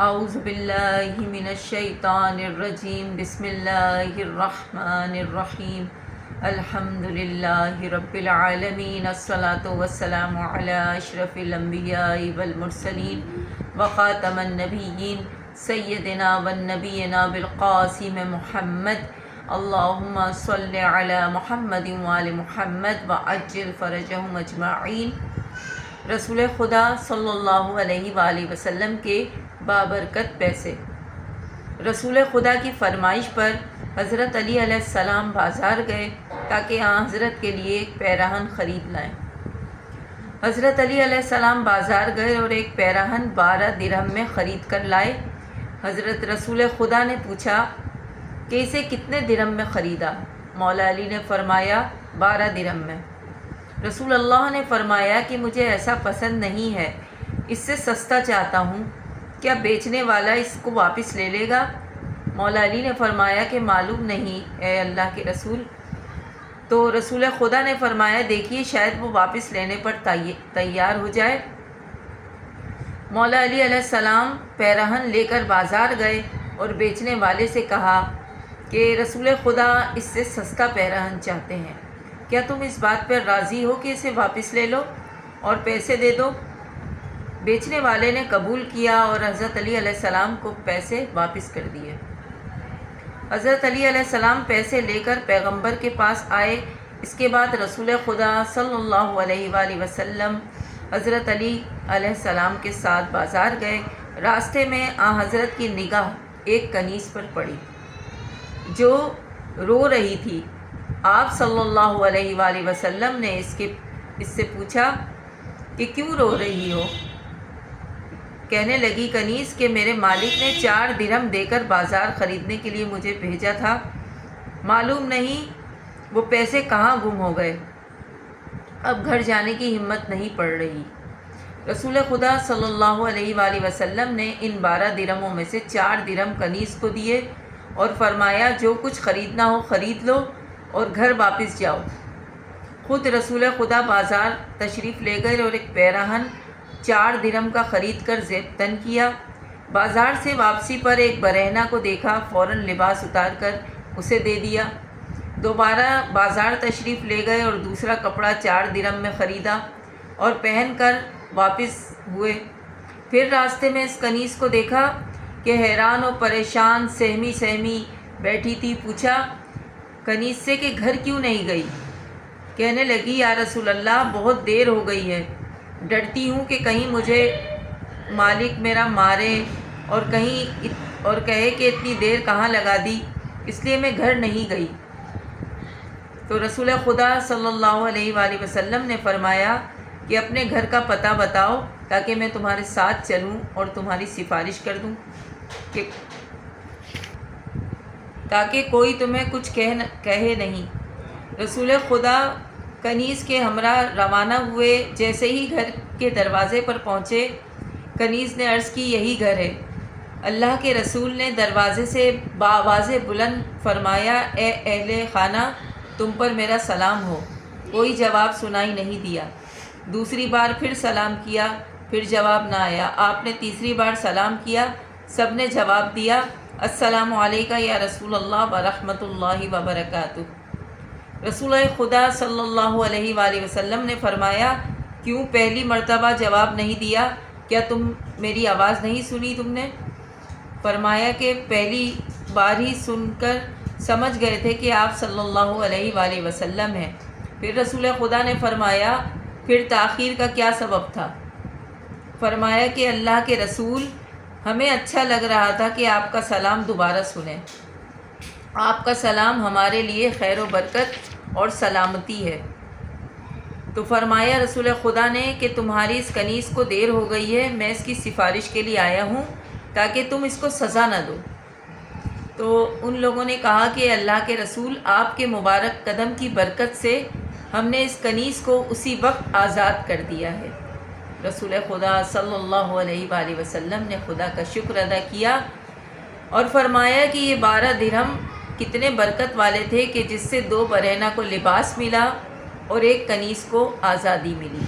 اعوذ باللہ من الشیطان الرجیم بسم اللہ الرحمن الرحیم الحمد للہ رب العالمین الصلاة والسلام علی اشرف الانبیاء والمرسلین وخاتم النبیین سیدنا والنبینا بالقاسم محمد اللہم صل علی محمد وآل محمد وعجل فرجہم اجمعین۔ رسول خدا صلی اللہ علیہ وآلہ وسلم کے بابرکت پیسے۔ رسول خدا کی فرمائش پر حضرت علی علیہ السلام بازار گئے تاکہ حضرت کے لیے ایک پیراہن خرید لائیں۔ حضرت علی علیہ السلام بازار گئے اور ایک پیراہن 12 درہم میں خرید کر لائے۔ حضرت رسول خدا نے پوچھا کہ اسے کتنے درہم میں خریدا؟ مولا علی نے فرمایا 12 درہم میں۔ رسول اللہ نے فرمایا کہ مجھے ایسا پسند نہیں ہے، اس سے سستا چاہتا ہوں، کیا بیچنے والا اس کو واپس لے لے گا؟ مولا علی نے فرمایا کہ معلوم نہیں اے اللہ کے رسول۔ تو رسول خدا نے فرمایا دیکھیے شاید وہ واپس لینے پر تیار ہو جائے۔ مولا علی علیہ السلام پیراہن لے کر بازار گئے اور بیچنے والے سے کہا کہ رسول خدا اس سے سستا پیراہن چاہتے ہیں، کیا تم اس بات پر راضی ہو کہ اسے واپس لے لو اور پیسے دے دو؟ بیچنے والے نے قبول کیا اور حضرت علی علیہ السلام کو پیسے واپس کر دیے۔ حضرت علی علیہ السلام پیسے لے کر پیغمبر کے پاس آئے۔ اس کے بعد رسول خدا صلی اللہ علیہ وآلہ وسلم حضرت علی علیہ السلام کے ساتھ بازار گئے۔ راستے میں حضرت کی نگاہ ایک کنیز پر پڑی جو رو رہی تھی۔ آپ صلی اللہ علیہ وآلہ وسلم نے اس سے پوچھا کہ کیوں رو رہی ہو؟ کہنے لگی کنیز کہ میرے مالک نے 4 درہم دے کر بازار خریدنے کے لیے مجھے بھیجا تھا، معلوم نہیں وہ پیسے کہاں گم ہو گئے، اب گھر جانے کی ہمت نہیں پڑ رہی۔ رسول خدا صلی اللہ علیہ وآلہ وسلم نے ان 12 درہموں میں سے 4 درہم کنیز کو دیے اور فرمایا جو کچھ خریدنا ہو خرید لو اور گھر واپس جاؤ۔ خود رسول خدا بازار تشریف لے گئے اور ایک پیراہن 4 درہم کا خرید کر زیب تن کیا۔ بازار سے واپسی پر ایک برہنہ کو دیکھا، فوراً لباس اتار کر اسے دے دیا۔ دوبارہ بازار تشریف لے گئے اور دوسرا کپڑا 4 درہم میں خریدا اور پہن کر واپس ہوئے۔ پھر راستے میں اس کنیز کو دیکھا کہ حیران و پریشان سہمی بیٹھی تھی۔ پوچھا کنیز سے کہ گھر کیوں نہیں گئی؟ کہنے لگی یا رسول اللہ بہت دیر ہو گئی ہے، ڈرتی ہوں کہ کہیں مجھے مالک میرا مارے اور کہے کہ اتنی دیر کہاں لگا دی، اس لیے میں گھر نہیں گئی۔ تو رسول خدا صلی اللہ علیہ وآلہ وسلم نے فرمایا کہ اپنے گھر کا پتہ بتاؤ تاکہ میں تمہارے ساتھ چلوں اور تمہاری سفارش کر دوں کہ تاکہ کوئی تمہیں کچھ کہے نہیں۔ رسول خدا کنیز کے ہمراہ روانہ ہوئے۔ جیسے ہی گھر کے دروازے پر پہنچے کنیز نے عرض کی یہی گھر ہے۔ اللہ کے رسول نے دروازے سے بآواز بلند فرمایا اے اہل خانہ تم پر میرا سلام ہو۔ کوئی جواب سنائی نہیں دیا۔ دوسری بار پھر سلام کیا، پھر جواب نہ آیا۔ آپ نے تیسری بار سلام کیا، سب نے جواب دیا السلام علیکہ یا رسول اللہ ورحمۃ اللہ وبرکاتہ۔ رسول خدا صلی اللہ علیہ وآلہ وسلم نے فرمایا کیوں پہلی مرتبہ جواب نہیں دیا؟ کیا تم میری آواز نہیں سنی تم نے؟ فرمایا کہ پہلی بار ہی سن کر سمجھ گئے تھے کہ آپ صلی اللہ علیہ وآلہ وسلم ہیں۔ پھر رسول خدا نے فرمایا پھر تاخیر کا کیا سبب تھا؟ فرمایا کہ اللہ کے رسول ہمیں اچھا لگ رہا تھا کہ آپ کا سلام دوبارہ سنیں۔ آپ کا سلام ہمارے لیے خیر و برکت اور سلامتی ہے۔ تو فرمایا رسول خدا نے کہ تمہاری اس کنیز کو دیر ہو گئی ہے، میں اس کی سفارش کے لیے آیا ہوں تاکہ تم اس کو سزا نہ دو۔ تو ان لوگوں نے کہا کہ اللہ کے رسول آپ کے مبارک قدم کی برکت سے ہم نے اس کنیز کو اسی وقت آزاد کر دیا ہے۔ رسول خدا صلی اللہ علیہ وآلہ وسلم نے خدا کا شکر ادا کیا اور فرمایا کہ یہ 12 درہم کتنے برکت والے تھے کہ جس سے 2 برہنہ کو لباس ملا اور ایک کنیز کو آزادی ملی۔